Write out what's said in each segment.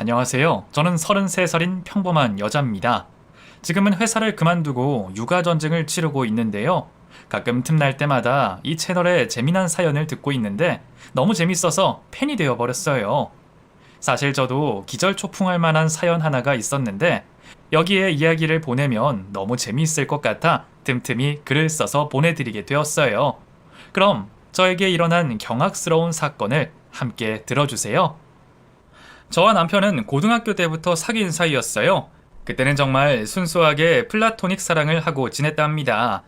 안녕하세요. 저는 33살인 평범한 여자입니다. 지금은 회사를 그만두고 육아전쟁을 치르고 있는데요. 가끔 틈날 때마다 이 채널의 재미난 사연을 듣고 있는데 너무 재밌어서 팬이 되어버렸어요. 사실 저도 기절초풍할 만한 사연 하나가 있었는데 여기에 이야기를 보내면 너무 재미있을 것 같아 틈틈이 글을 써서 보내드리게 되었어요. 그럼 저에게 일어난 경악스러운 사건을 함께 들어주세요. 저와 남편은 고등학교 때부터 사귄 사이였어요. 그때는 정말 순수하게 플라토닉 사랑을 하고 지냈답니다.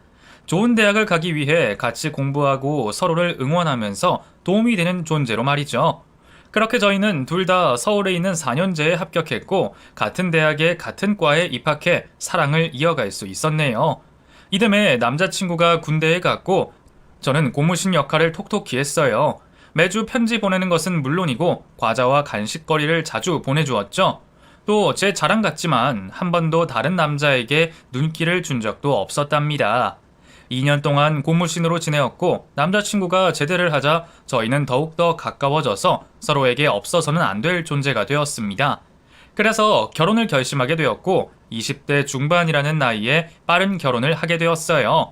좋은 대학을 가기 위해 같이 공부하고 서로를 응원하면서 도움이 되는 존재로 말이죠. 그렇게 저희는 둘 다 서울에 있는 4년제에 합격했고 같은 대학에 같은 과에 입학해 사랑을 이어갈 수 있었네요. 이듬해 남자친구가 군대에 갔고 저는 고무신 역할을 톡톡히 했어요. 매주 편지 보내는 것은 물론이고 과자와 간식거리를 자주 보내주었죠. 또 제 자랑 같지만 한 번도 다른 남자에게 눈길을 준 적도 없었답니다. 2년 동안 고무신으로 지내었고 남자친구가 제대를 하자 저희는 더욱더 가까워져서 서로에게 없어서는 안 될 존재가 되었습니다. 그래서 결혼을 결심하게 되었고 20대 중반이라는 나이에 빠른 결혼을 하게 되었어요.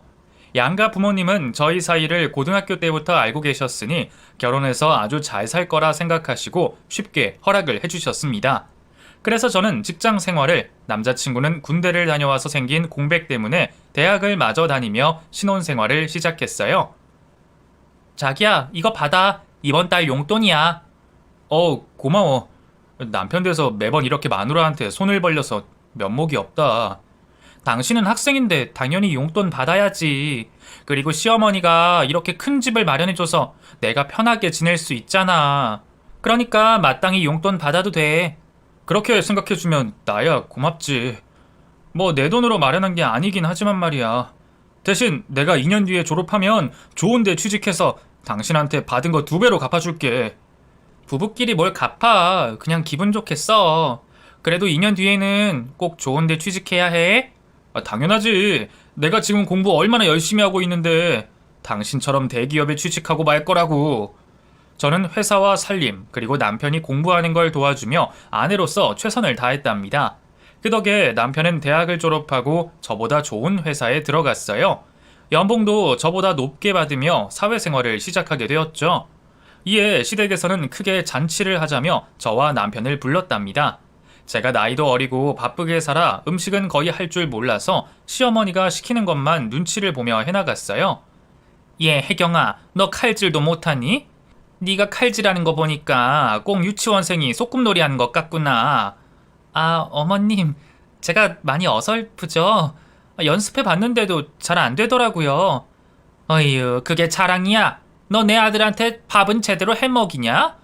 양가 부모님은 저희 사이를 고등학교 때부터 알고 계셨으니 결혼해서 아주 잘 살 거라 생각하시고 쉽게 허락을 해주셨습니다. 그래서 저는 직장 생활을, 남자친구는 군대를 다녀와서 생긴 공백 때문에 대학을 마저 다니며 신혼생활을 시작했어요. 자기야, 이거 받아. 이번 달 용돈이야. 고마워. 남편 돼서 매번 이렇게 마누라한테 손을 벌려서 면목이 없다. 당신은 학생인데 당연히 용돈 받아야지. 그리고 시어머니가 이렇게 큰 집을 마련해줘서 내가 편하게 지낼 수 있잖아. 그러니까 마땅히 용돈 받아도 돼. 그렇게 생각해주면 나야 고맙지. 뭐 내 돈으로 마련한 게 아니긴 하지만 말이야. 대신 내가 2년 뒤에 졸업하면 좋은 데 취직해서 당신한테 받은 거 2배로 갚아줄게. 부부끼리 뭘 갚아. 그냥 기분 좋게 써. 그래도 2년 뒤에는 꼭 좋은 데 취직해야 해. 당연하지. 내가 지금 공부 얼마나 열심히 하고 있는데 당신처럼 대기업에 취직하고 말 거라고. 저는 회사와 살림 그리고 남편이 공부하는 걸 도와주며 아내로서 최선을 다했답니다. 그 덕에 남편은 대학을 졸업하고 저보다 좋은 회사에 들어갔어요. 연봉도 저보다 높게 받으며 사회생활을 시작하게 되었죠. 이에 시댁에서는 크게 잔치를 하자며 저와 남편을 불렀답니다. 제가 나이도 어리고 바쁘게 살아 음식은 거의 할 줄 몰라서 시어머니가 시키는 것만 눈치를 보며 해나갔어요. 혜경아, 너 칼질도 못하니? 네가 칼질하는 거 보니까 꼭 유치원생이 소꿉놀이 하는 것 같구나. 어머님, 제가 많이 어설프죠? 연습해 봤는데도 잘 안 되더라고요. 어휴, 그게 자랑이야? 너 내 아들한테 밥은 제대로 해 먹이냐?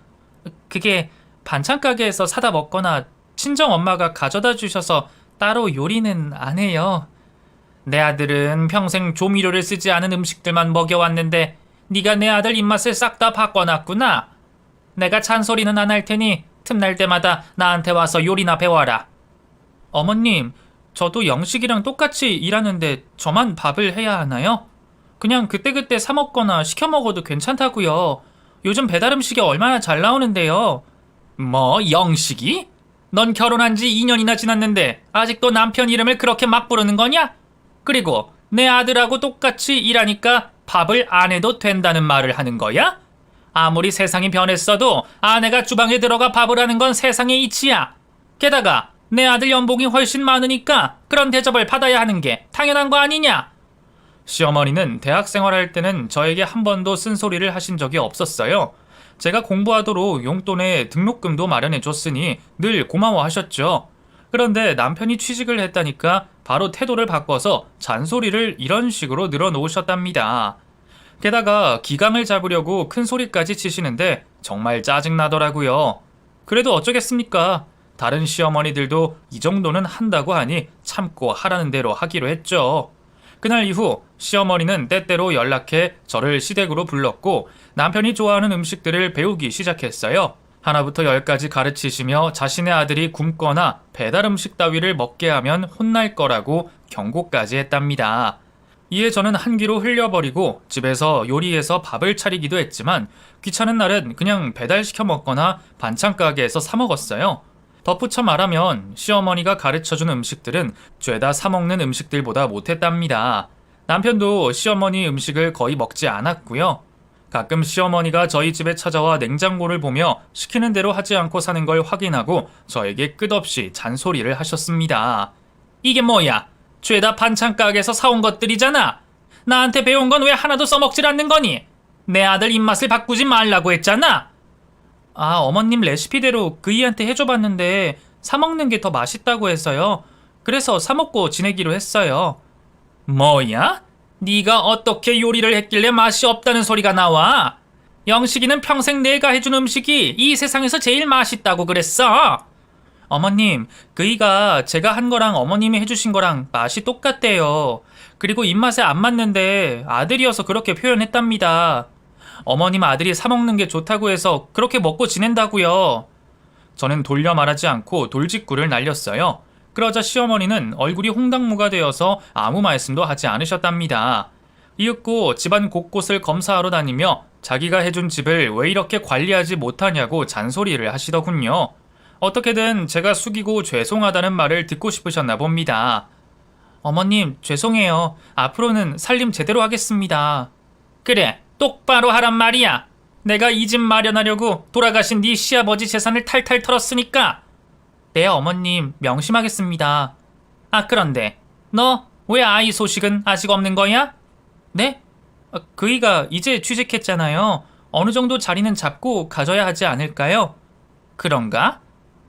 그게 반찬 가게에서 사다 먹거나 친정 엄마가 가져다 주셔서 따로 요리는 안 해요. 내 아들은 평생 조미료를 쓰지 않은 음식들만 먹여왔는데 네가 내 아들 입맛을 싹 다 바꿔놨구나. 내가 잔소리는 안 할 테니 틈날 때마다 나한테 와서 요리나 배워라. 어머님, 저도 영식이랑 똑같이 일하는데 저만 밥을 해야 하나요? 그냥 그때그때 사 먹거나 시켜 먹어도 괜찮다고요. 요즘 배달 음식이 얼마나 잘 나오는데요. 뭐, 영식이? 넌 결혼한 지 2년이나 지났는데 아직도 남편 이름을 그렇게 막 부르는 거냐? 그리고 내 아들하고 똑같이 일하니까 밥을 안 해도 된다는 말을 하는 거야? 아무리 세상이 변했어도 아내가 주방에 들어가 밥을 하는 건 세상의 이치야. 게다가 내 아들 연봉이 훨씬 많으니까 그런 대접을 받아야 하는 게 당연한 거 아니냐? 시어머니는 대학 생활할 때는 저에게 한 번도 쓴소리를 하신 적이 없었어요. 제가 공부하도록 용돈에 등록금도 마련해 줬으니 늘 고마워하셨죠. 그런데 남편이 취직을 했다니까 바로 태도를 바꿔서 잔소리를 이런 식으로 늘어놓으셨답니다. 게다가 기강을 잡으려고 큰 소리까지 치시는데 정말 짜증나더라고요. 그래도 어쩌겠습니까? 다른 시어머니들도 이 정도는 한다고 하니 참고 하라는 대로 하기로 했죠. 그날 이후 시어머니는 때때로 연락해 저를 시댁으로 불렀고 남편이 좋아하는 음식들을 배우기 시작했어요. 하나부터 10까지 가르치시며 자신의 아들이 굶거나 배달 음식 따위를 먹게 하면 혼날 거라고 경고까지 했답니다. 이에 저는 한 귀로 흘려버리고 집에서 요리해서 밥을 차리기도 했지만 귀찮은 날은 그냥 배달시켜 먹거나 반찬 가게에서 사 먹었어요. 덧붙여 말하면 시어머니가 가르쳐준 음식들은 죄다 사먹는 음식들보다 못했답니다. 남편도 시어머니 음식을 거의 먹지 않았고요. 가끔 시어머니가 저희 집에 찾아와 냉장고를 보며 시키는 대로 하지 않고 사는 걸 확인하고 저에게 끝없이 잔소리를 하셨습니다. 이게 뭐야? 죄다 반찬 가게에서 사온 것들이잖아. 나한테 배운 건 왜 하나도 써먹질 않는 거니? 내 아들 입맛을 바꾸지 말라고 했잖아. 어머님 레시피대로 그이한테 해줘봤는데 사먹는 게 더 맛있다고 해서요. 그래서 사먹고 지내기로 했어요. 뭐야? 네가 어떻게 요리를 했길래 맛이 없다는 소리가 나와? 영식이는 평생 내가 해준 음식이 이 세상에서 제일 맛있다고 그랬어. 어머님, 그이가 제가 한 거랑 어머님이 해주신 거랑 맛이 똑같대요. 그리고 입맛에 안 맞는데 아들이어서 그렇게 표현했답니다. 어머님 아들이 사먹는 게 좋다고 해서 그렇게 먹고 지낸다고요. 저는 돌려 말하지 않고 돌직구를 날렸어요. 그러자 시어머니는 얼굴이 홍당무가 되어서 아무 말씀도 하지 않으셨답니다. 이윽고 집안 곳곳을 검사하러 다니며 자기가 해준 집을 왜 이렇게 관리하지 못하냐고 잔소리를 하시더군요. 어떻게든 제가 숙이고 죄송하다는 말을 듣고 싶으셨나 봅니다. 어머님, 죄송해요. 앞으로는 살림 제대로 하겠습니다. 그래, 똑바로 하란 말이야. 내가 이 집 마련하려고 돌아가신 네 시아버지 재산을 탈탈 털었으니까. 네, 어머님, 명심하겠습니다. 그런데 너 왜 아이 소식은 아직 없는 거야? 네? 그이가 이제 취직했잖아요. 어느 정도 자리는 잡고 가져야 하지 않을까요? 그런가?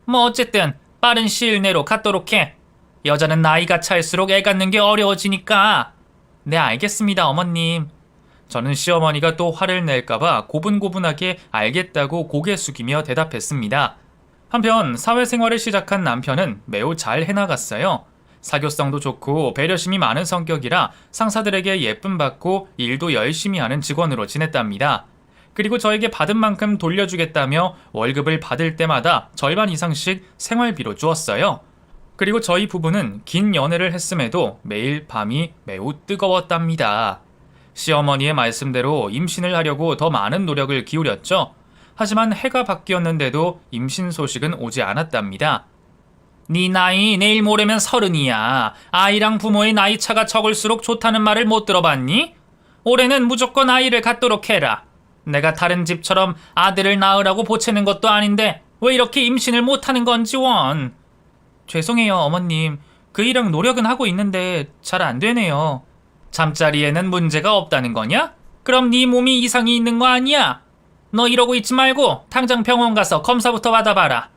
뭐 어쨌든 빠른 시일 내로 갖도록 해. 여자는 나이가 찰수록 애 갖는 게 어려워지니까. 네, 알겠습니다, 어머님. 저는 시어머니가 또 화를 낼까봐 고분고분하게 알겠다고 고개 숙이며 대답했습니다. 한편 사회생활을 시작한 남편은 매우 잘 해나갔어요. 사교성도 좋고 배려심이 많은 성격이라 상사들에게 예쁨 받고 일도 열심히 하는 직원으로 지냈답니다. 그리고 저에게 받은 만큼 돌려주겠다며 월급을 받을 때마다 절반 이상씩 생활비로 주었어요. 그리고 저희 부부는 긴 연애를 했음에도 매일 밤이 매우 뜨거웠답니다. 시어머니의 말씀대로 임신을 하려고 더 많은 노력을 기울였죠. 하지만 해가 바뀌었는데도 임신 소식은 오지 않았답니다. 네 나이 내일 모레면 30이야. 아이랑 부모의 나이 차가 적을수록 좋다는 말을 못 들어봤니? 올해는 무조건 아이를 갖도록 해라. 내가 다른 집처럼 아들을 낳으라고 보채는 것도 아닌데 왜 이렇게 임신을 못하는 건지 원. 죄송해요, 어머님. 그이랑 노력은 하고 있는데 잘 안 되네요. 잠자리에는 문제가 없다는 거냐? 그럼 네 몸이 이상이 있는 거 아니야? 너 이러고 있지 말고 당장 병원 가서 검사부터 받아봐라.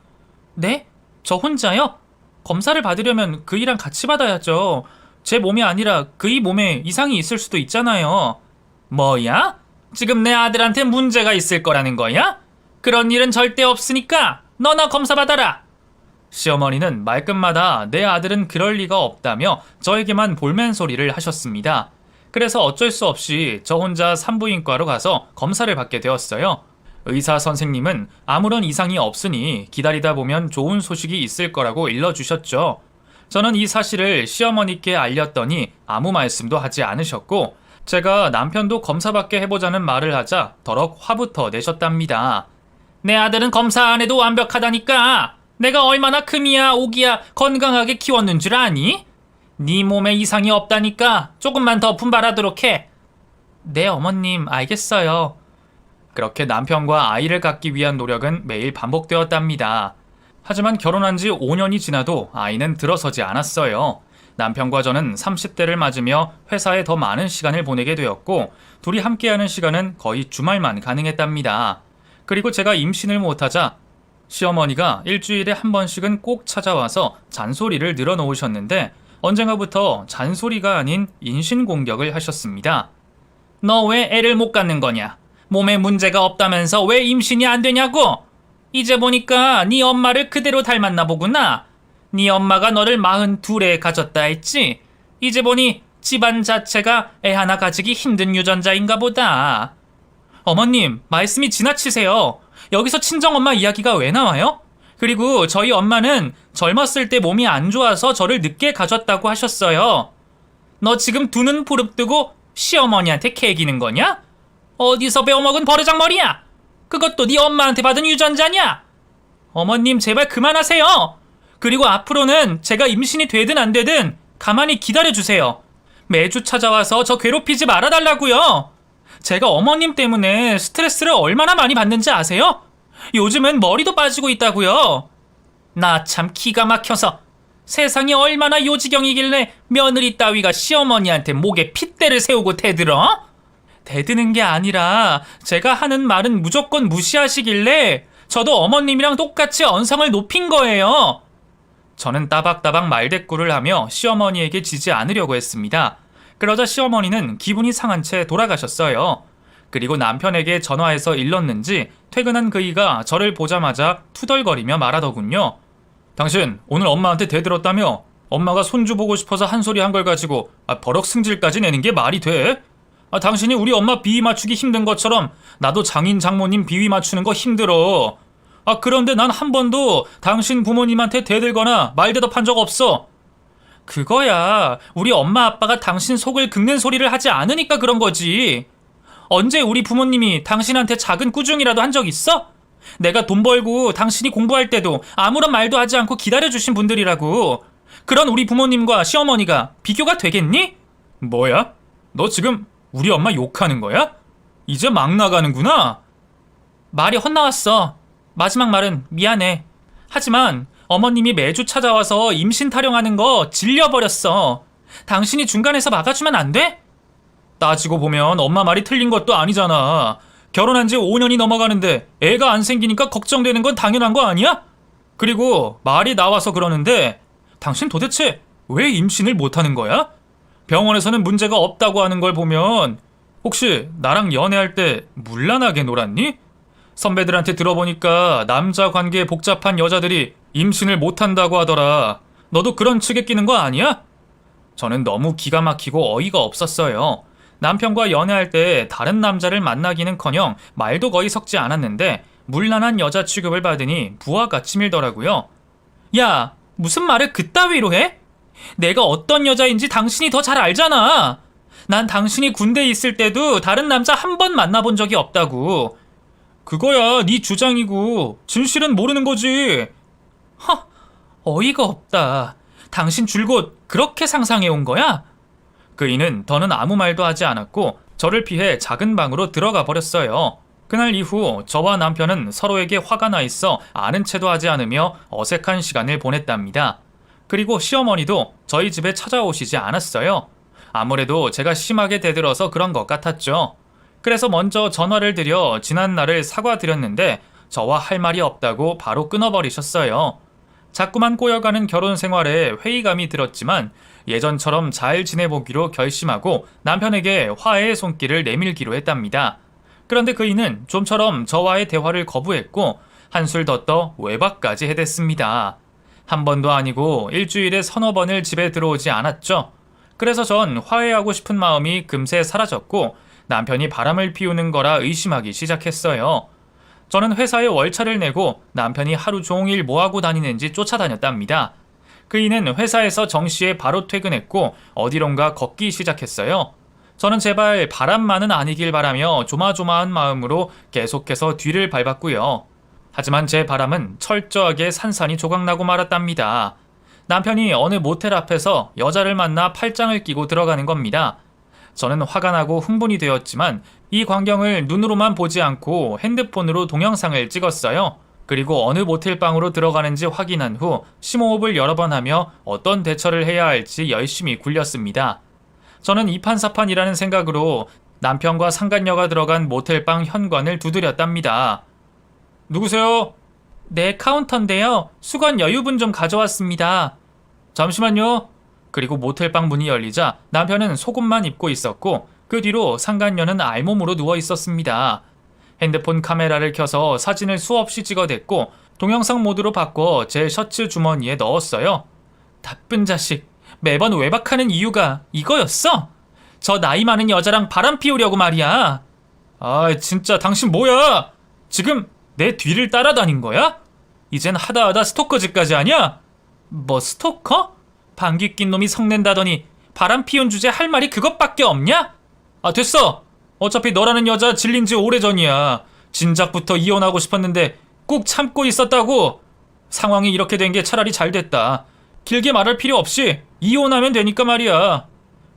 네? 저 혼자요? 검사를 받으려면 그이랑 같이 받아야죠. 제 몸이 아니라 그이 몸에 이상이 있을 수도 있잖아요. 뭐야? 지금 내 아들한테 문제가 있을 거라는 거야? 그런 일은 절대 없으니까 너나 검사 받아라. 시어머니는 말끝마다 내 아들은 그럴 리가 없다며 저에게만 볼멘소리를 하셨습니다. 그래서 어쩔 수 없이 저 혼자 산부인과로 가서 검사를 받게 되었어요. 의사 선생님은 아무런 이상이 없으니 기다리다 보면 좋은 소식이 있을 거라고 일러주셨죠. 저는 이 사실을 시어머니께 알렸더니 아무 말씀도 하지 않으셨고 제가 남편도 검사받게 해보자는 말을 하자 더럭 화부터 내셨답니다. 내 아들은 검사 안 해도 완벽하다니까. 내가 얼마나 금이야 오기야 건강하게 키웠는 줄 아니? 네 몸에 이상이 없다니까 조금만 더 분발하도록 해. 네, 어머님, 알겠어요. 그렇게 남편과 아이를 갖기 위한 노력은 매일 반복되었답니다. 하지만 결혼한 지 5년이 지나도 아이는 들어서지 않았어요. 남편과 저는 30대를 맞으며 회사에 더 많은 시간을 보내게 되었고 둘이 함께하는 시간은 거의 주말만 가능했답니다. 그리고 제가 임신을 못하자 시어머니가 일주일에 한 번씩은 꼭 찾아와서 잔소리를 늘어놓으셨는데 언젠가부터 잔소리가 아닌 인신공격을 하셨습니다. 너 왜 애를 못 갖는 거냐? 몸에 문제가 없다면서 왜 임신이 안 되냐고? 이제 보니까 네 엄마를 그대로 닮았나 보구나. 네 엄마가 너를 42에 가졌다 했지? 이제 보니 집안 자체가 애 하나 가지기 힘든 유전자인가 보다. 어머님, 말씀이 지나치세요. 여기서 친정엄마 이야기가 왜 나와요? 그리고 저희 엄마는 젊었을 때 몸이 안 좋아서 저를 늦게 가졌다고 하셨어요. 너 지금 두 눈 부릅뜨고 시어머니한테 캐기는 거냐? 어디서 배워먹은 버르장머리야? 그것도 네 엄마한테 받은 유전자냐? 어머님, 제발 그만하세요. 그리고 앞으로는 제가 임신이 되든 안 되든 가만히 기다려주세요. 매주 찾아와서 저 괴롭히지 말아달라고요. 제가 어머님 때문에 스트레스를 얼마나 많이 받는지 아세요? 요즘은 머리도 빠지고 있다고요. 나 참 기가 막혀서. 세상이 얼마나 요지경이길래 며느리 따위가 시어머니한테 목에 핏대를 세우고 대들어? 대드는 게 아니라 제가 하는 말은 무조건 무시하시길래 저도 어머님이랑 똑같이 언성을 높인 거예요. 저는 따박따박 말대꾸를 하며 시어머니에게 지지 않으려고 했습니다. 그러자 시어머니는 기분이 상한 채 돌아가셨어요. 그리고 남편에게 전화해서 일렀는지 퇴근한 그이가 저를 보자마자 투덜거리며 말하더군요. 당신 오늘 엄마한테 대들었다며? 엄마가 손주 보고 싶어서 한 소리 한 걸 가지고 버럭 승질까지 내는 게 말이 돼? 당신이 우리 엄마 비위 맞추기 힘든 것처럼 나도 장인 장모님 비위 맞추는 거 힘들어. 그런데 난 한 번도 당신 부모님한테 대들거나 말대답한 적 없어. 그거야 우리 엄마 아빠가 당신 속을 긁는 소리를 하지 않으니까 그런 거지. 언제 우리 부모님이 당신한테 작은 꾸중이라도 한 적 있어? 내가 돈 벌고 당신이 공부할 때도 아무런 말도 하지 않고 기다려주신 분들이라고. 그런 우리 부모님과 시어머니가 비교가 되겠니? 뭐야? 너 지금 우리 엄마 욕하는 거야? 이제 막 나가는구나. 말이 헛나왔어. 마지막 말은 미안해. 하지만 어머님이 매주 찾아와서 임신 타령하는 거 질려버렸어. 당신이 중간에서 막아주면 안 돼? 따지고 보면 엄마 말이 틀린 것도 아니잖아. 결혼한 지 5년이 넘어가는데 애가 안 생기니까 걱정되는 건 당연한 거 아니야? 그리고 말이 나와서 그러는데 당신 도대체 왜 임신을 못하는 거야? 병원에서는 문제가 없다고 하는 걸 보면 혹시 나랑 연애할 때 문란하게 놀았니? 선배들한테 들어보니까 남자 관계에 복잡한 여자들이 임신을 못한다고 하더라. 너도 그런 측에 끼는 거 아니야? 저는 너무 기가 막히고 어이가 없었어요. 남편과 연애할 때 다른 남자를 만나기는커녕 말도 거의 섞지 않았는데 문란한 여자 취급을 받으니 부하가 치밀더라고요. 야, 무슨 말을 그따위로 해? 내가 어떤 여자인지 당신이 더 잘 알잖아. 난 당신이 군대에 있을 때도 다른 남자 한 번 만나본 적이 없다고. 그거야 네 주장이고 진실은 모르는 거지. 어이가 없다. 당신 줄곧 그렇게 상상해온 거야? 그이는 더는 아무 말도 하지 않았고 저를 피해 작은 방으로 들어가 버렸어요. 그날 이후 저와 남편은 서로에게 화가 나 있어 아는 체도 하지 않으며 어색한 시간을 보냈답니다. 그리고 시어머니도 저희 집에 찾아오시지 않았어요. 아무래도 제가 심하게 대들어서 그런 것 같았죠. 그래서 먼저 전화를 드려 지난날을 사과드렸는데 저와 할 말이 없다고 바로 끊어버리셨어요. 자꾸만 꼬여가는 결혼 생활에 회의감이 들었지만 예전처럼 잘 지내보기로 결심하고 남편에게 화해의 손길을 내밀기로 했답니다. 그런데 그이는 좀처럼 저와의 대화를 거부했고 한술 더 떠 외박까지 해댔습니다. 한 번도 아니고 일주일에 서너 번을 집에 들어오지 않았죠. 그래서 전 화해하고 싶은 마음이 금세 사라졌고 남편이 바람을 피우는 거라 의심하기 시작했어요. 저는 회사에 월차를 내고 남편이 하루 종일 뭐하고 다니는지 쫓아다녔답니다. 그이는 회사에서 정시에 바로 퇴근했고 어디론가 걷기 시작했어요. 저는 제발 바람만은 아니길 바라며 조마조마한 마음으로 계속해서 뒤를 밟았고요. 하지만 제 바람은 철저하게 산산이 조각나고 말았답니다. 남편이 어느 모텔 앞에서 여자를 만나 팔짱을 끼고 들어가는 겁니다. 저는 화가 나고 흥분이 되었지만 이 광경을 눈으로만 보지 않고 핸드폰으로 동영상을 찍었어요. 그리고 어느 모텔방으로 들어가는지 확인한 후 심호흡을 여러 번 하며 어떤 대처를 해야 할지 열심히 굴렸습니다. 저는 이판사판이라는 생각으로 남편과 상간녀가 들어간 모텔방 현관을 두드렸답니다. 누구세요? 네, 카운터인데요. 수건 여유분 좀 가져왔습니다. 잠시만요. 그리고 모텔방 문이 열리자 남편은 속옷만 입고 있었고 그 뒤로 상간녀는 알몸으로 누워 있었습니다. 핸드폰 카메라를 켜서 사진을 수없이 찍어댔고 동영상 모드로 바꿔 제 셔츠 주머니에 넣었어요. 나쁜 자식, 매번 외박하는 이유가 이거였어? 저 나이 많은 여자랑 바람 피우려고 말이야. 진짜 당신 뭐야? 지금 내 뒤를 따라다닌 거야? 이젠 하다하다 스토커즈까지 하냐? 뭐 스토커? 방귀 낀 놈이 성낸다더니 바람 피운 주제 할 말이 그것밖에 없냐? 됐어. 어차피 너라는 여자 질린 지 오래전이야. 진작부터 이혼하고 싶었는데 꼭 참고 있었다고. 상황이 이렇게 된 게 차라리 잘 됐다. 길게 말할 필요 없이 이혼하면 되니까 말이야.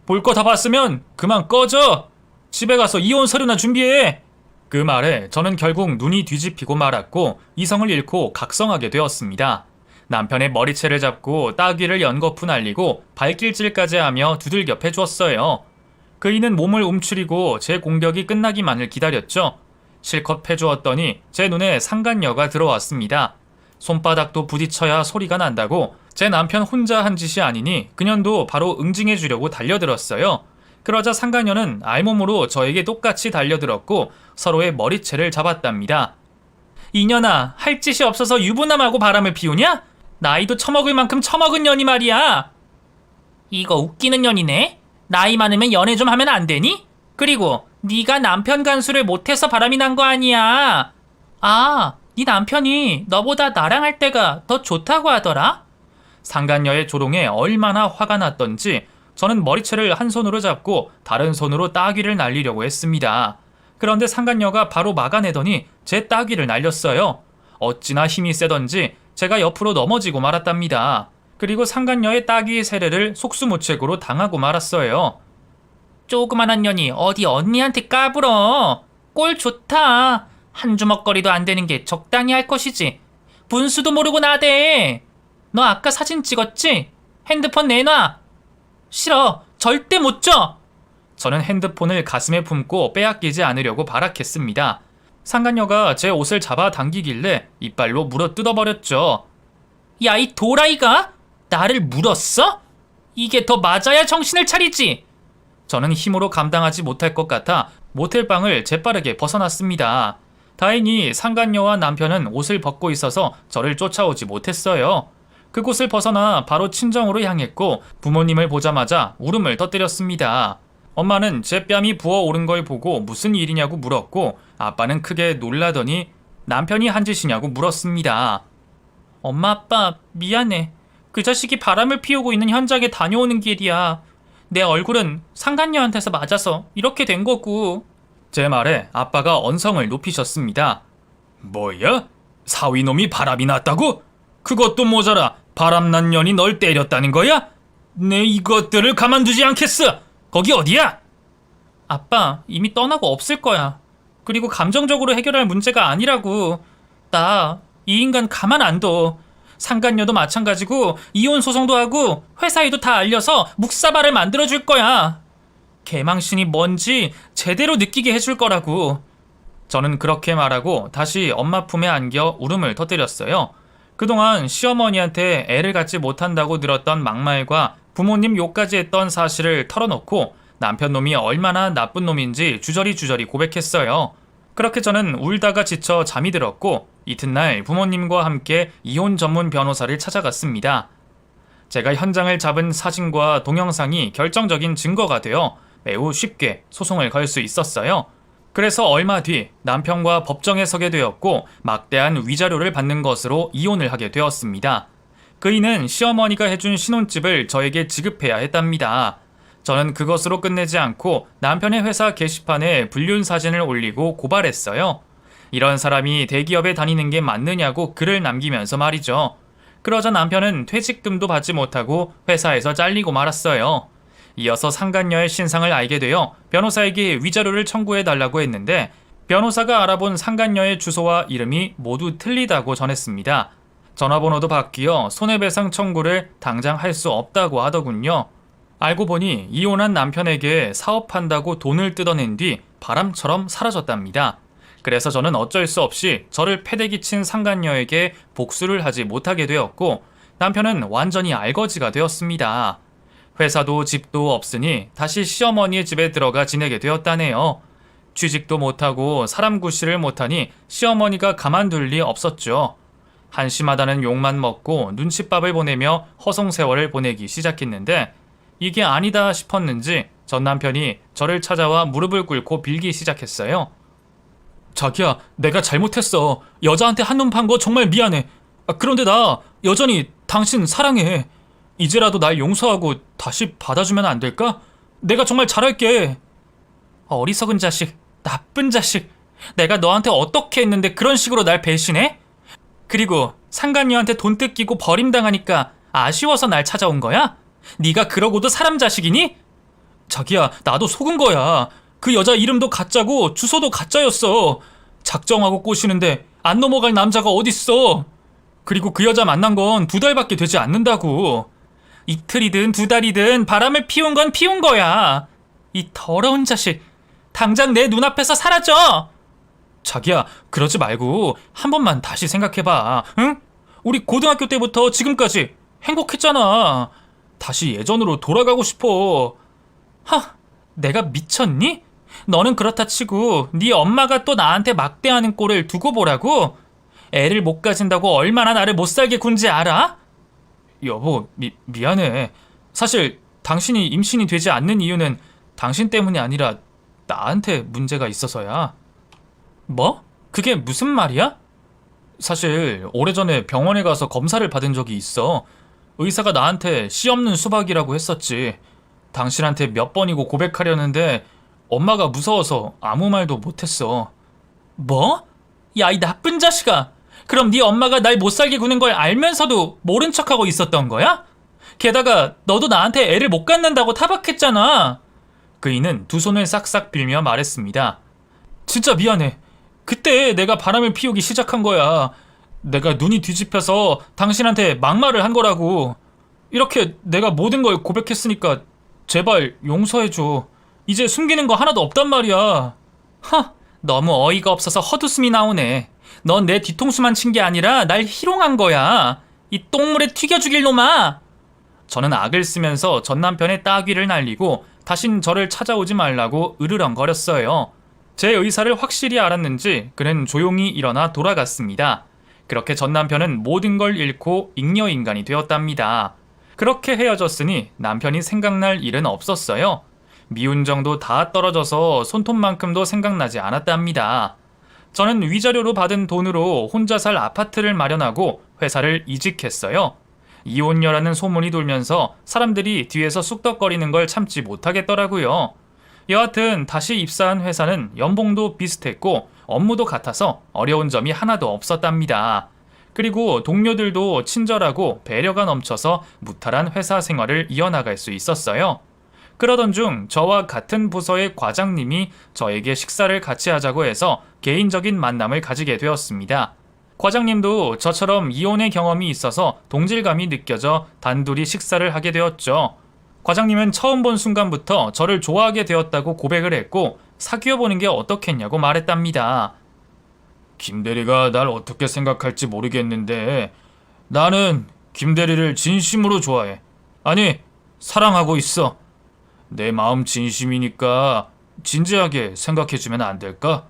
볼 거 다 봤으면 그만 꺼져. 집에 가서 이혼 서류나 준비해. 그 말에 저는 결국 눈이 뒤집히고 말았고 이성을 잃고 각성하게 되었습니다. 남편의 머리채를 잡고 따귀를 연거푸 날리고 발길질까지 하며 두들겨 패주었어요. 그이는 몸을 움츠리고 제 공격이 끝나기만을 기다렸죠. 실컷 패주었더니 제 눈에 상간녀가 들어왔습니다. 손바닥도 부딪혀야 소리가 난다고 제 남편 혼자 한 짓이 아니니 그년도 바로 응징해 주려고 달려들었어요. 그러자 상간녀는 알몸으로 저에게 똑같이 달려들었고 서로의 머리채를 잡았답니다. 이년아, 할 짓이 없어서 유부남하고 바람을 피우냐? 나이도 처먹을 만큼 처먹은 년이 말이야. 이거 웃기는 년이네. 나이 많으면 연애 좀 하면 안 되니? 그리고 네가 남편 간수를 못해서 바람이 난 거 아니야. 아, 네 남편이 너보다 나랑 할 때가 더 좋다고 하더라? 상간녀의 조롱에 얼마나 화가 났던지 저는 머리채를 한 손으로 잡고 다른 손으로 따귀를 날리려고 했습니다. 그런데 상간녀가 바로 막아내더니 제 따귀를 날렸어요. 어찌나 힘이 세던지 제가 옆으로 넘어지고 말았답니다. 그리고 상간녀의 따귀 세례를 속수무책으로 당하고 말았어요. 조그만한 년이 어디 언니한테 까불어. 꼴 좋다. 한 주먹거리도 안 되는 게 적당히 할 것이지. 분수도 모르고 나대. 너 아까 사진 찍었지? 핸드폰 내놔. 싫어. 절대 못 줘. 저는 핸드폰을 가슴에 품고 빼앗기지 않으려고 발악했습니다. 상간녀가 제 옷을 잡아 당기길래 이빨로 물어 뜯어버렸죠. 야, 이 도라이가? 나를 물었어? 이게 더 맞아야 정신을 차리지. 저는 힘으로 감당하지 못할 것 같아 모텔방을 재빠르게 벗어났습니다. 다행히 상간녀와 남편은 옷을 벗고 있어서 저를 쫓아오지 못했어요. 그곳을 벗어나 바로 친정으로 향했고 부모님을 보자마자 울음을 터뜨렸습니다. 엄마는 제 뺨이 부어오른 걸 보고 무슨 일이냐고 물었고 아빠는 크게 놀라더니 남편이 한 짓이냐고 물었습니다. 엄마 아빠 미안해. 그 자식이 바람을 피우고 있는 현장에 다녀오는 길이야. 내 얼굴은 상간녀한테서 맞아서 이렇게 된 거고. 제 말에 아빠가 언성을 높이셨습니다. 뭐야? 사위놈이 바람이 났다고? 그것도 모자라 바람난 년이 널 때렸다는 거야? 내 이것들을 가만두지 않겠어. 거기 어디야? 아빠, 이미 떠나고 없을 거야. 그리고 감정적으로 해결할 문제가 아니라고. 나 이 인간 가만 안 둬. 상간녀도 마찬가지고 이혼 소송도 하고 회사 일도 다 알려서 묵사발을 만들어줄 거야. 개망신이 뭔지 제대로 느끼게 해줄 거라고. 저는 그렇게 말하고 다시 엄마 품에 안겨 울음을 터뜨렸어요. 그동안 시어머니한테 애를 갖지 못한다고 들었던 막말과 부모님 욕까지 했던 사실을 털어놓고 남편 놈이 얼마나 나쁜 놈인지 주저리 고백했어요. 그렇게 저는 울다가 지쳐 잠이 들었고 이튿날 부모님과 함께 이혼 전문 변호사를 찾아갔습니다. 제가 현장을 잡은 사진과 동영상이 결정적인 증거가 되어 매우 쉽게 소송을 걸 수 있었어요. 그래서 얼마 뒤 남편과 법정에 서게 되었고 막대한 위자료를 받는 것으로 이혼을 하게 되었습니다. 그이는 시어머니가 해준 신혼집을 저에게 지급해야 했답니다. 저는 그것으로 끝내지 않고 남편의 회사 게시판에 불륜 사진을 올리고 고발했어요. 이런 사람이 대기업에 다니는 게 맞느냐고 글을 남기면서 말이죠. 그러자 남편은 퇴직금도 받지 못하고 회사에서 잘리고 말았어요. 이어서 상간녀의 신상을 알게 되어 변호사에게 위자료를 청구해달라고 했는데 변호사가 알아본 상간녀의 주소와 이름이 모두 틀리다고 전했습니다. 전화번호도 바뀌어 손해배상 청구를 당장 할 수 없다고 하더군요. 알고 보니 이혼한 남편에게 사업한다고 돈을 뜯어낸 뒤 바람처럼 사라졌답니다. 그래서 저는 어쩔 수 없이 저를 패대기 친 상간녀에게 복수를 하지 못하게 되었고 남편은 완전히 알거지가 되었습니다. 회사도 집도 없으니 다시 시어머니의 집에 들어가 지내게 되었다네요. 취직도 못하고 사람 구실을 못하니 시어머니가 가만둘 리 없었죠. 한심하다는 욕만 먹고 눈칫밥을 보내며 허송세월을 보내기 시작했는데 이게 아니다 싶었는지 전 남편이 저를 찾아와 무릎을 꿇고 빌기 시작했어요. 자기야, 내가 잘못했어. 여자한테 한눈 판 거 정말 미안해. 그런데 나 여전히 당신 사랑해. 이제라도 날 용서하고 다시 받아주면 안 될까? 내가 정말 잘할게. 어리석은 자식, 나쁜 자식. 내가 너한테 어떻게 했는데 그런 식으로 날 배신해? 그리고 상간녀한테 돈 뜯기고 버림당하니까 아쉬워서 날 찾아온 거야? 네가 그러고도 사람 자식이니? 자기야, 나도 속은 거야. 그 여자 이름도 가짜고 주소도 가짜였어. 작정하고 꼬시는데 안 넘어갈 남자가 어딨어. 그리고 그 여자 만난 건 2달밖에 되지 않는다고. 이틀이든 2달이든 바람을 피운 건 피운 거야. 이 더러운 자식, 당장 내 눈앞에서 사라져. 자기야, 그러지 말고 한 번만 다시 생각해봐. 응? 우리 고등학교 때부터 지금까지 행복했잖아. 다시 예전으로 돌아가고 싶어. 내가 미쳤니? 너는 그렇다 치고 네 엄마가 또 나한테 막대하는 꼴을 두고 보라고? 애를 못 가진다고 얼마나 나를 못 살게 군지 알아? 여보, 미안해. 사실 당신이 임신이 되지 않는 이유는 당신 때문이 아니라 나한테 문제가 있어서야. 뭐? 그게 무슨 말이야? 사실 오래전에 병원에 가서 검사를 받은 적이 있어. 의사가 나한테 씨 없는 수박이라고 했었지. 당신한테 몇 번이고 고백하려는데 엄마가 무서워서 아무 말도 못했어. 뭐? 야, 이 나쁜 자식아. 그럼 네 엄마가 날 못살게 구는 걸 알면서도 모른 척하고 있었던 거야? 게다가 너도 나한테 애를 못 갖는다고 타박했잖아. 그이는 두 손을 싹싹 빌며 말했습니다. 진짜 미안해. 그때 내가 바람을 피우기 시작한 거야. 내가 눈이 뒤집혀서 당신한테 막말을 한 거라고. 이렇게 내가 모든 걸 고백했으니까 제발 용서해줘. 이제 숨기는 거 하나도 없단 말이야. 너무 어이가 없어서 헛웃음이 나오네. 넌 내 뒤통수만 친 게 아니라 날 희롱한 거야. 이 똥물에 튀겨 죽일 놈아. 저는 악을 쓰면서 전 남편의 따귀를 날리고 다신 저를 찾아오지 말라고 으르렁거렸어요. 제 의사를 확실히 알았는지 그는 조용히 일어나 돌아갔습니다. 그렇게 전 남편은 모든 걸 잃고 잉여인간이 되었답니다. 그렇게 헤어졌으니 남편이 생각날 일은 없었어요. 미운 정도 다 떨어져서 손톱만큼도 생각나지 않았답니다. 저는 위자료로 받은 돈으로 혼자 살 아파트를 마련하고 회사를 이직했어요. 이혼녀라는 소문이 돌면서 사람들이 뒤에서 쑥덕거리는 걸 참지 못하겠더라고요. 여하튼 다시 입사한 회사는 연봉도 비슷했고 업무도 같아서 어려운 점이 하나도 없었답니다. 그리고 동료들도 친절하고 배려가 넘쳐서 무탈한 회사 생활을 이어나갈 수 있었어요. 그러던 중 저와 같은 부서의 과장님이 저에게 식사를 같이 하자고 해서 개인적인 만남을 가지게 되었습니다. 과장님도 저처럼 이혼의 경험이 있어서 동질감이 느껴져 단둘이 식사를 하게 되었죠. 과장님은 처음 본 순간부터 저를 좋아하게 되었다고 고백을 했고 사귀어보는 게 어떻겠냐고 말했답니다. 김대리가 날 어떻게 생각할지 모르겠는데 나는 김대리를 진심으로 좋아해. 아니, 사랑하고 있어. 내 마음 진심이니까 진지하게 생각해주면 안 될까?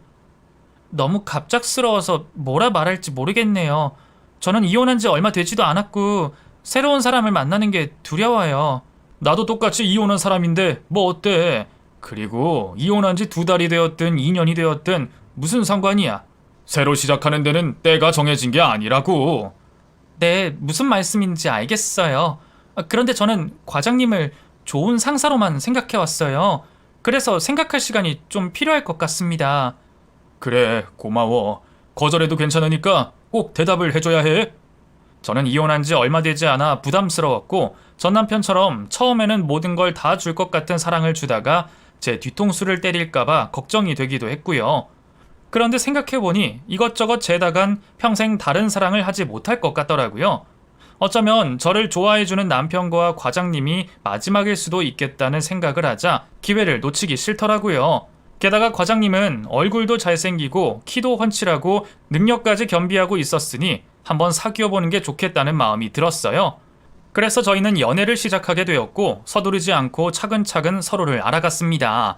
너무 갑작스러워서 뭐라 말할지 모르겠네요. 저는 이혼한 지 얼마 되지도 않았고 새로운 사람을 만나는 게 두려워요. 나도 똑같이 이혼한 사람인데 뭐 어때? 그리고 이혼한 지 2달이 되었든 2년이 되었든 무슨 상관이야. 새로 시작하는 데는 때가 정해진 게 아니라고. 네, 무슨 말씀인지 알겠어요. 그런데 저는 과장님을 좋은 상사로만 생각해왔어요. 그래서 생각할 시간이 좀 필요할 것 같습니다. 그래, 고마워. 거절해도 괜찮으니까 꼭 대답을 해줘야 해. 저는 이혼한 지 얼마 되지 않아 부담스러웠고 전 남편처럼 처음에는 모든 걸 다 줄 것 같은 사랑을 주다가 제 뒤통수를 때릴까봐 걱정이 되기도 했고요. 그런데 생각해보니 이것저것 재다간 평생 다른 사랑을 하지 못할 것 같더라고요. 어쩌면 저를 좋아해주는 남편과 과장님이 마지막일 수도 있겠다는 생각을 하자 기회를 놓치기 싫더라고요. 게다가 과장님은 얼굴도 잘생기고 키도 훤칠하고 능력까지 겸비하고 있었으니 한번 사귀어보는 게 좋겠다는 마음이 들었어요. 그래서 저희는 연애를 시작하게 되었고 서두르지 않고 차근차근 서로를 알아갔습니다.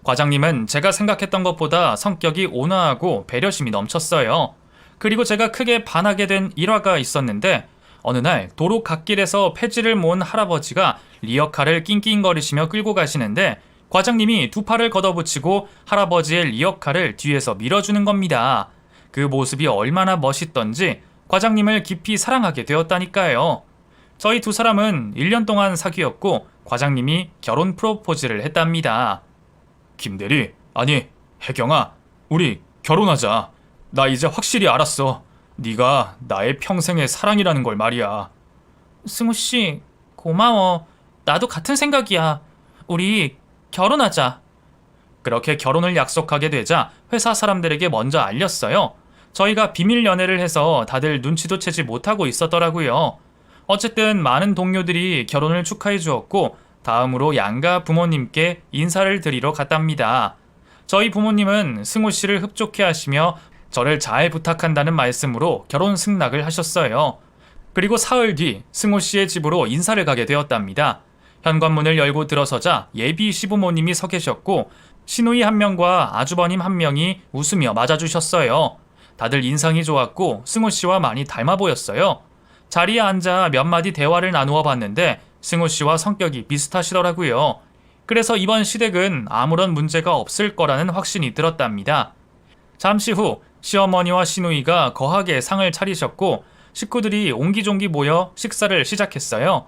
과장님은 제가 생각했던 것보다 성격이 온화하고 배려심이 넘쳤어요. 그리고 제가 크게 반하게 된 일화가 있었는데 어느 날 도로 갓길에서 폐지를 모은 할아버지가 리어카를 낑낑거리시며 끌고 가시는데 과장님이 2팔을 걷어붙이고 할아버지의 리어카를 뒤에서 밀어주는 겁니다. 그 모습이 얼마나 멋있던지 과장님을 깊이 사랑하게 되었다니까요. 저희 2 사람은 1년 동안 사귀었고 과장님이 결혼 프로포즈를 했답니다. 김대리, 아니 혜경아, 우리 결혼하자. 나 이제 확실히 알았어. 네가 나의 평생의 사랑이라는 걸 말이야. 승우씨, 고마워. 나도 같은 생각이야. 우리 결혼하자. 그렇게 결혼을 약속하게 되자 회사 사람들에게 먼저 알렸어요. 저희가 비밀 연애를 해서 다들 눈치도 채지 못하고 있었더라고요. 어쨌든 많은 동료들이 결혼을 축하해 주었고 다음으로 양가 부모님께 인사를 드리러 갔답니다. 저희 부모님은 승우 씨를 흡족해 하시며 저를 잘 부탁한다는 말씀으로 결혼 승낙을 하셨어요. 그리고 사흘 뒤 승우 씨의 집으로 인사를 가게 되었답니다. 현관문을 열고 들어서자 예비 시부모님이 서 계셨고 시누이 한 명과 아주버님 한 명이 웃으며 맞아주셨어요. 다들 인상이 좋았고 승우 씨와 많이 닮아 보였어요. 자리에 앉아 몇 마디 대화를 나누어 봤는데 승우 씨와 성격이 비슷하시더라고요. 그래서 이번 시댁은 아무런 문제가 없을 거라는 확신이 들었답니다. 잠시 후 시어머니와 시누이가 거하게 상을 차리셨고 식구들이 옹기종기 모여 식사를 시작했어요.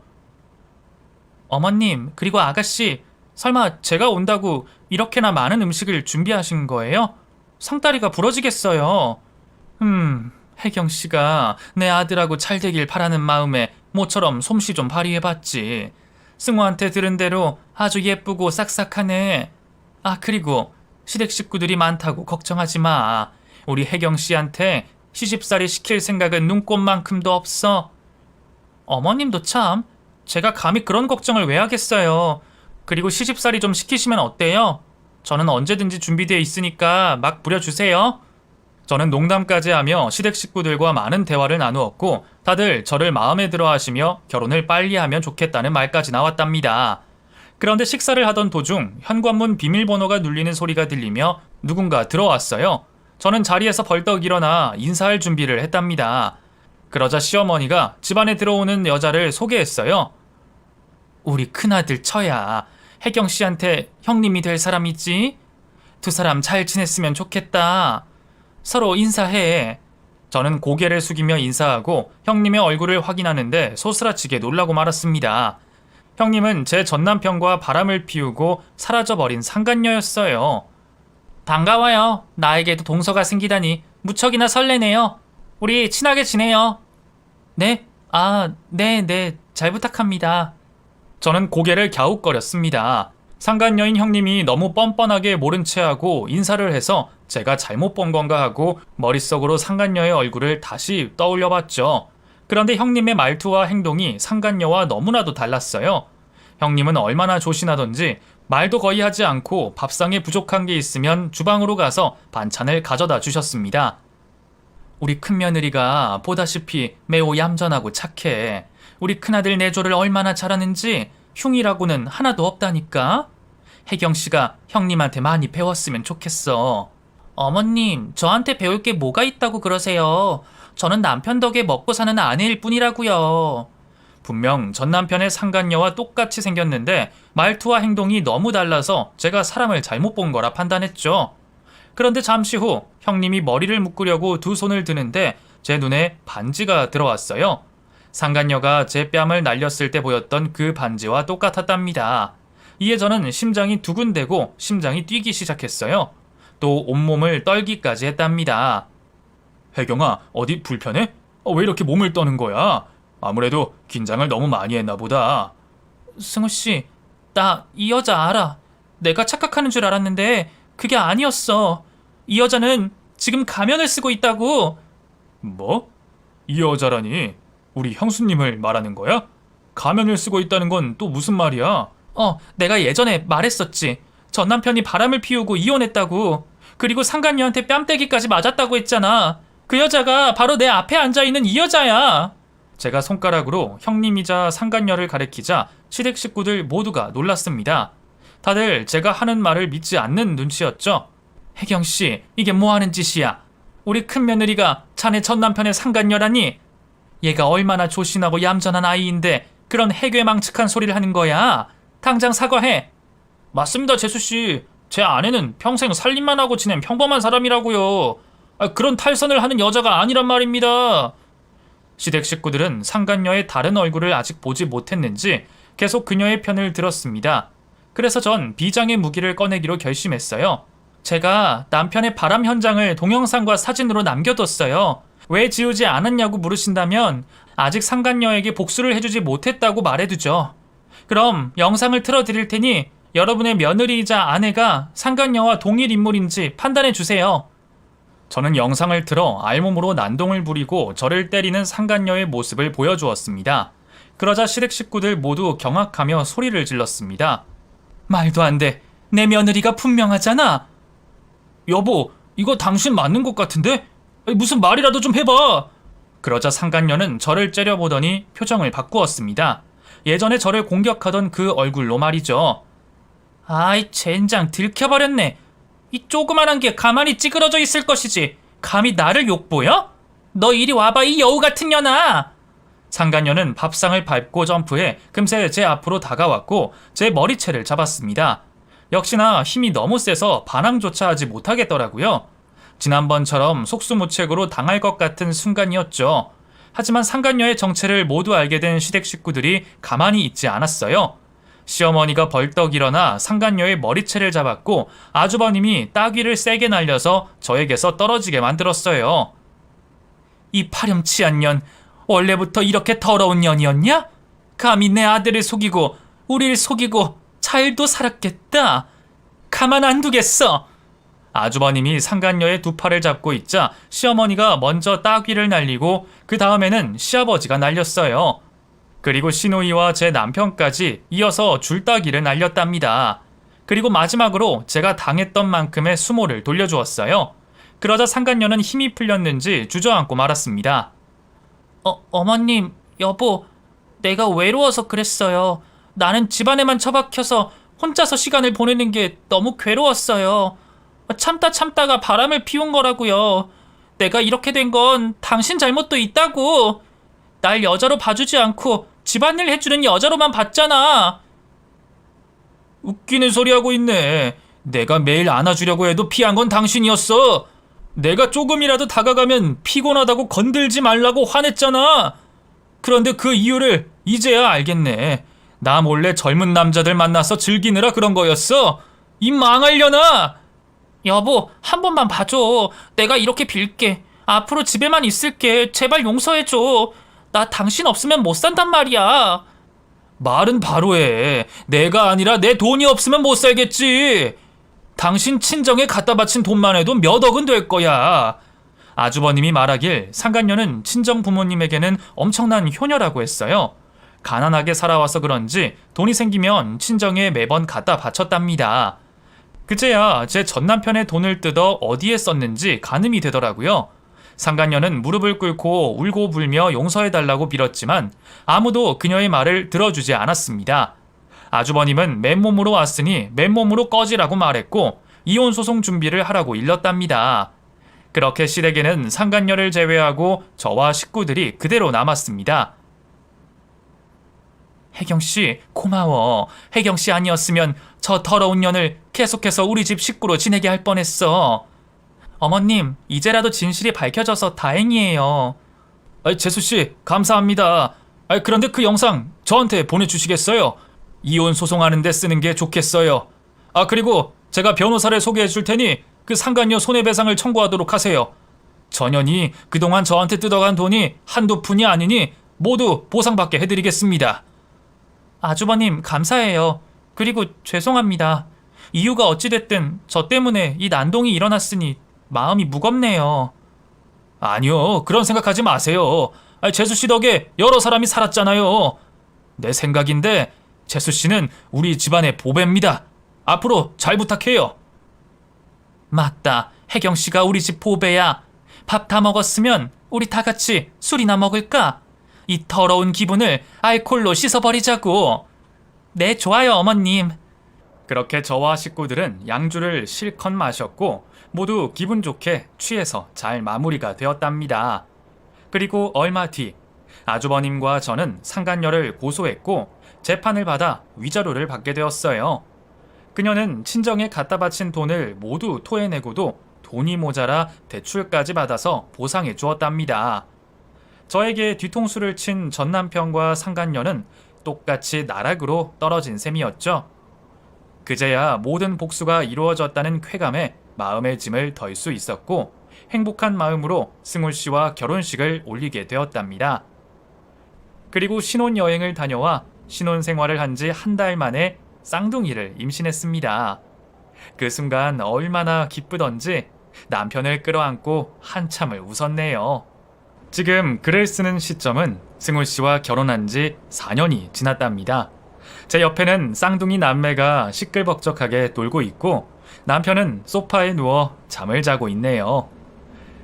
어머님, 그리고 아가씨, 설마 제가 온다고 이렇게나 많은 음식을 준비하신 거예요? 상다리가 부러지겠어요. 혜경씨가 내 아들하고 잘되길 바라는 마음에 모처럼 솜씨 좀 발휘해봤지. 승우한테 들은 대로 아주 예쁘고 싹싹하네. 아, 그리고 시댁 식구들이 많다고 걱정하지 마. 우리 혜경씨한테 시집살이 시킬 생각은 눈꼽만큼도 없어. 어머님도 참, 제가 감히 그런 걱정을 왜 하겠어요. 그리고 시집살이 좀 시키시면 어때요? 저는 언제든지 준비되어 있으니까 막 부려주세요. 저는 농담까지 하며 시댁 식구들과 많은 대화를 나누었고 다들 저를 마음에 들어 하시며 결혼을 빨리 하면 좋겠다는 말까지 나왔답니다. 그런데 식사를 하던 도중 현관문 비밀번호가 눌리는 소리가 들리며 누군가 들어왔어요. 저는 자리에서 벌떡 일어나 인사할 준비를 했답니다. 그러자 시어머니가 집안에 들어오는 여자를 소개했어요. 우리 큰아들 처야. 혜경씨한테 형님이 될 사람이지? 두 사람 잘 지냈으면 좋겠다. 서로 인사해. 저는 고개를 숙이며 인사하고 형님의 얼굴을 확인하는데 소스라치게 놀라고 말았습니다. 형님은 제 전남편과 바람을 피우고 사라져버린 상간녀였어요. 반가워요. 나에게도 동서가 생기다니 무척이나 설레네요. 우리 친하게 지내요. 네? 네, 잘 부탁합니다. 저는 고개를 갸웃거렸습니다. 상간녀인 형님이 너무 뻔뻔하게 모른 체하고 인사를 해서 제가 잘못 본 건가 하고 머릿속으로 상간녀의 얼굴을 다시 떠올려봤죠. 그런데 형님의 말투와 행동이 상간녀와 너무나도 달랐어요. 형님은 얼마나 조신하던지 말도 거의 하지 않고 밥상에 부족한 게 있으면 주방으로 가서 반찬을 가져다 주셨습니다. 우리 큰며느리가 보다시피 매우 얌전하고 착해. 우리 큰아들 내조를 얼마나 잘하는지 흉이라고는 하나도 없다니까. 혜경씨가 형님한테 많이 배웠으면 좋겠어. 어머님, 저한테 배울 게 뭐가 있다고 그러세요. 저는 남편 덕에 먹고 사는 아내일 뿐이라고요. 분명 전 남편의 상간녀와 똑같이 생겼는데 말투와 행동이 너무 달라서 제가 사람을 잘못 본 거라 판단했죠. 그런데 잠시 후 형님이 머리를 묶으려고 두 손을 드는데 제 눈에 반지가 들어왔어요. 상간녀가 제 뺨을 날렸을 때 보였던 그 반지와 똑같았답니다. 이에 저는 심장이 두근대고 심장이 뛰기 시작했어요. 또 온몸을 떨기까지 했답니다. 혜경아, 어디 불편해? 왜 이렇게 몸을 떠는 거야? 아무래도 긴장을 너무 많이 했나 보다. 승우씨, 나 이 여자 알아. 내가 착각하는 줄 알았는데 그게 아니었어. 이 여자는 지금 가면을 쓰고 있다고. 뭐? 이 여자라니? 우리 형수님을 말하는 거야? 가면을 쓰고 있다는 건 또 무슨 말이야? 내가 예전에 말했었지. 전 남편이 바람을 피우고 이혼했다고. 그리고 상간녀한테 뺨때기까지 맞았다고 했잖아. 그 여자가 바로 내 앞에 앉아있는 이 여자야. 제가 손가락으로 형님이자 상간녀를 가리키자 시댁 식구들 모두가 놀랐습니다. 다들 제가 하는 말을 믿지 않는 눈치였죠. 혜경씨, 이게 뭐하는 짓이야? 우리 큰며느리가 자네 전 남편의 상간녀라니? 얘가 얼마나 조신하고 얌전한 아이인데 그런 해괴망측한 소리를 하는 거야? 당장 사과해. 맞습니다, 재수씨. 제 아내는 평생 살림만 하고 지낸 평범한 사람이라고요. 그런 탈선을 하는 여자가 아니란 말입니다. 시댁 식구들은 상간녀의 다른 얼굴을 아직 보지 못했는지 계속 그녀의 편을 들었습니다. 그래서 전 비장의 무기를 꺼내기로 결심했어요. 제가 남편의 바람 현장을 동영상과 사진으로 남겨뒀어요. 왜 지우지 않았냐고 물으신다면 아직 상간녀에게 복수를 해주지 못했다고 말해두죠. 그럼 영상을 틀어드릴 테니 여러분의 며느리이자 아내가 상간녀와 동일 인물인지 판단해주세요. 저는 영상을 틀어 알몸으로 난동을 부리고 저를 때리는 상간녀의 모습을 보여주었습니다. 그러자 시댁 식구들 모두 경악하며 소리를 질렀습니다. 말도 안 돼. 내 며느리가 분명하잖아. 여보, 이거 당신 맞는 것 같은데? 무슨 말이라도 좀 해봐. 그러자 상간녀는 저를 째려보더니 표정을 바꾸었습니다. 예전에 저를 공격하던 그 얼굴로 말이죠. 아이 젠장 들켜버렸네. 이 조그만한 게 가만히 찌그러져 있을 것이지 감히 나를 욕보여? 너 이리 와봐 이 여우 같은 년아. 상간녀는 밥상을 밟고 점프해 금세 제 앞으로 다가왔고 제 머리채를 잡았습니다. 역시나 힘이 너무 세서 반항조차 하지 못하겠더라고요. 지난번처럼 속수무책으로 당할 것 같은 순간이었죠. 하지만 상간녀의 정체를 모두 알게 된 시댁 식구들이 가만히 있지 않았어요. 시어머니가 벌떡 일어나 상간녀의 머리채를 잡았고 아주버님이 따귀를 세게 날려서 저에게서 떨어지게 만들었어요. 이 파렴치한 년, 원래부터 이렇게 더러운 년이었냐? 감히 내 아들을 속이고 우리를 속이고 잘도 살았겠다. 가만 안 두겠어. 아주버님이 상간녀의 두 팔을 잡고 있자 시어머니가 먼저 따귀를 날리고 그 다음에는 시아버지가 날렸어요. 그리고 시누이와 제 남편까지 이어서 줄따귀를 날렸답니다. 그리고 마지막으로 제가 당했던 만큼의 수모를 돌려주었어요. 그러자 상간녀는 힘이 풀렸는지 주저앉고 말았습니다. 어머님, 여보, 내가 외로워서 그랬어요. 나는 집안에만 처박혀서 혼자서 시간을 보내는 게 너무 괴로웠어요. 참다가 바람을 피운 거라고요. 내가 이렇게 된 건 당신 잘못도 있다고. 날 여자로 봐주지 않고 집안일 해주는 여자로만 봤잖아. 웃기는 소리 하고 있네. 내가 매일 안아주려고 해도 피한 건 당신이었어. 내가 조금이라도 다가가면 피곤하다고 건들지 말라고 화냈잖아. 그런데 그 이유를 이제야 알겠네. 나 몰래 젊은 남자들 만나서 즐기느라 그런 거였어. 이 망하려나. 여보, 한 번만 봐줘. 내가 이렇게 빌게. 앞으로 집에만 있을게. 제발 용서해줘. 나 당신 없으면 못 산단 말이야. 말은 바로 해. 내가 아니라 내 돈이 없으면 못 살겠지. 당신 친정에 갖다 바친 돈만 해도 몇 억은 될 거야. 아주버님이 말하길 상간녀는 친정 부모님에게는 엄청난 효녀라고 했어요. 가난하게 살아와서 그런지 돈이 생기면 친정에 매번 갖다 바쳤답니다. 그제야 제 전남편의 돈을 뜯어 어디에 썼는지 가늠이 되더라고요. 상간녀는 무릎을 꿇고 울고 불며 용서해달라고 빌었지만 아무도 그녀의 말을 들어주지 않았습니다. 아주버님은 맨몸으로 왔으니 맨몸으로 꺼지라고 말했고 이혼 소송 준비를 하라고 일렀답니다. 그렇게 시댁에는 상간녀를 제외하고 저와 식구들이 그대로 남았습니다. 혜경씨 고마워. 혜경씨 아니었으면 저 더러운 년을 계속해서 우리 집 식구로 지내게 할 뻔했어. 어머님, 이제라도 진실이 밝혀져서 다행이에요. 재수씨 감사합니다. 그런데 그 영상 저한테 보내주시겠어요? 이혼 소송하는데 쓰는 게 좋겠어요. 그리고 제가 변호사를 소개해 줄 테니 그 상간녀 손해배상을 청구하도록 하세요. 전현이 그동안 저한테 뜯어간 돈이 한두 푼이 아니니 모두 보상받게 해드리겠습니다. 아주버님 감사해요. 그리고 죄송합니다. 이유가 어찌됐든 저 때문에 이 난동이 일어났으니 마음이 무겁네요. 아니요, 그런 생각하지 마세요. 재수씨 덕에 여러 사람이 살았잖아요. 내 생각인데 재수씨는 우리 집안의 보배입니다. 앞으로 잘 부탁해요. 맞다, 혜경씨가 우리 집 보배야. 밥 다 먹었으면 우리 다 같이 술이나 먹을까? 이 더러운 기분을 알코올로 씻어버리자고. 네, 좋아요 어머님. 그렇게 저와 식구들은 양주를 실컷 마셨고 모두 기분 좋게 취해서 잘 마무리가 되었답니다. 그리고 얼마 뒤 아주버님과 저는 상간녀를 고소했고 재판을 받아 위자료를 받게 되었어요. 그녀는 친정에 갖다 바친 돈을 모두 토해내고도 돈이 모자라 대출까지 받아서 보상해 주었답니다. 저에게 뒤통수를 친 전남편과 상간녀는 똑같이 나락으로 떨어진 셈이었죠. 그제야 모든 복수가 이루어졌다는 쾌감에 마음의 짐을 덜 수 있었고 행복한 마음으로 승훈 씨와 결혼식을 올리게 되었답니다. 그리고 신혼여행을 다녀와 신혼생활을 한 지 한 달 만에 쌍둥이를 임신했습니다. 그 순간 얼마나 기쁘던지 남편을 끌어안고 한참을 웃었네요. 지금 글을 쓰는 시점은 승훈 씨와 결혼한 지 4년이 지났답니다. 제 옆에는 쌍둥이 남매가 시끌벅적하게 놀고 있고 남편은 소파에 누워 잠을 자고 있네요.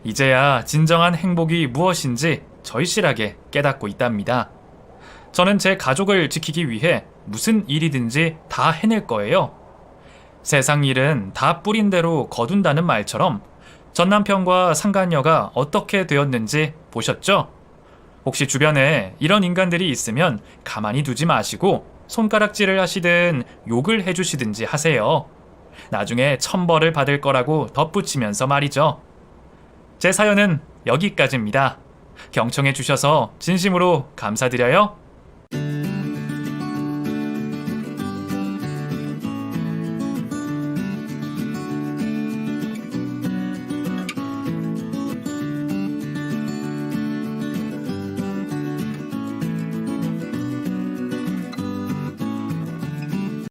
이제야 진정한 행복이 무엇인지 절실하게 깨닫고 있답니다. 저는 제 가족을 지키기 위해 무슨 일이든지 다 해낼 거예요. 세상 일은 다 뿌린 대로 거둔다는 말처럼 전 남편과 상간녀가 어떻게 되었는지 보셨죠? 혹시 주변에 이런 인간들이 있으면 가만히 두지 마시고 손가락질을 하시든 욕을 해주시든지 하세요. 나중에 천벌을 받을 거라고 덧붙이면서 말이죠. 제 사연은 여기까지입니다. 경청해 주셔서 진심으로 감사드려요.